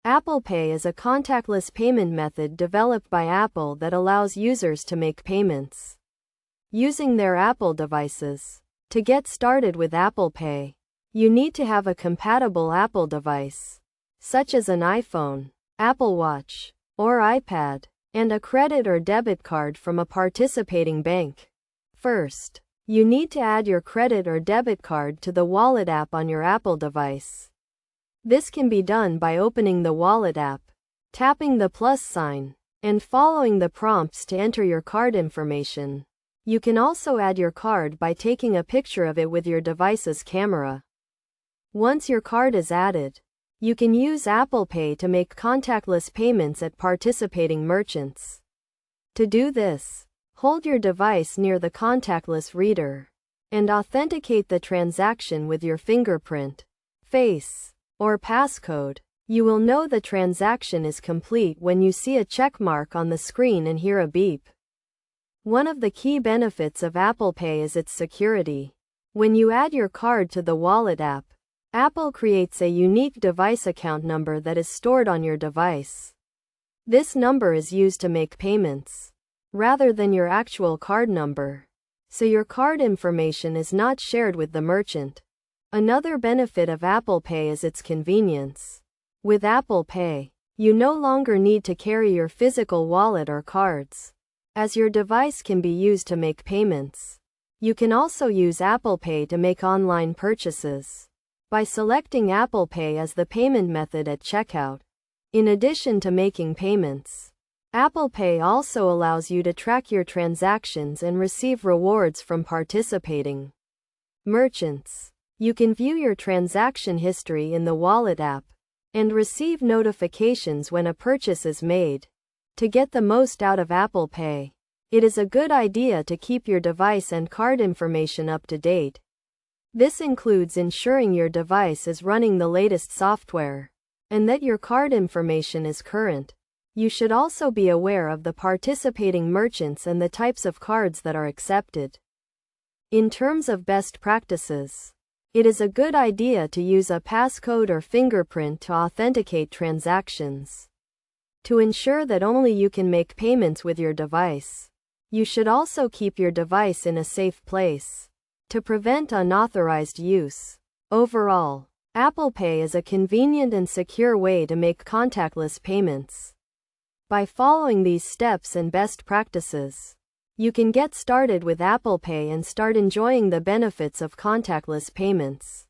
Apple Pay is a contactless payment method developed by Apple that allows users to make payments using their Apple devices. To get started with Apple Pay, you need to have a compatible Apple device, such as an iPhone, Apple Watch, or iPad, and a credit or debit card from a participating bank. First, you need to add your credit or debit card to the Wallet app on your Apple device. This can be done by opening the Wallet app, tapping the plus sign, and following the prompts to enter your card information. You can also add your card by taking a picture of it with your device's camera. Once your card is added, you can use Apple Pay to make contactless payments at participating merchants. To do this, hold your device near the contactless reader and authenticate the transaction with your fingerprint, face, or passcode. You will know the transaction is complete when you see a check mark on the screen and hear a beep. One of the key benefits of Apple Pay is its security. When you add your card to the Wallet app, Apple creates a unique device account number that is stored on your device. This number is used to make payments, rather than your actual card number, so your card information is not shared with the merchant. Another benefit of Apple Pay is its convenience. With Apple Pay, you no longer need to carry your physical wallet or cards, as your device can be used to make payments. You can also use Apple Pay to make online purchases by selecting Apple Pay as the payment method at checkout. In addition to making payments, Apple Pay also allows you to track your transactions and receive rewards from participating merchants. You can view your transaction history in the Wallet app and receive notifications when a purchase is made. To get the most out of Apple Pay, it is a good idea to keep your device and card information up to date. This includes ensuring your device is running the latest software and that your card information is current. You should also be aware of the participating merchants and the types of cards that are accepted. In terms of best practices, it is a good idea to use a passcode or fingerprint to authenticate transactions. To ensure that only you can make payments with your device, you should also keep your device in a safe place to prevent unauthorized use. Overall, Apple Pay is a convenient and secure way to make contactless payments. By following these steps and best practices, you can get started with Apple Pay and start enjoying the benefits of contactless payments.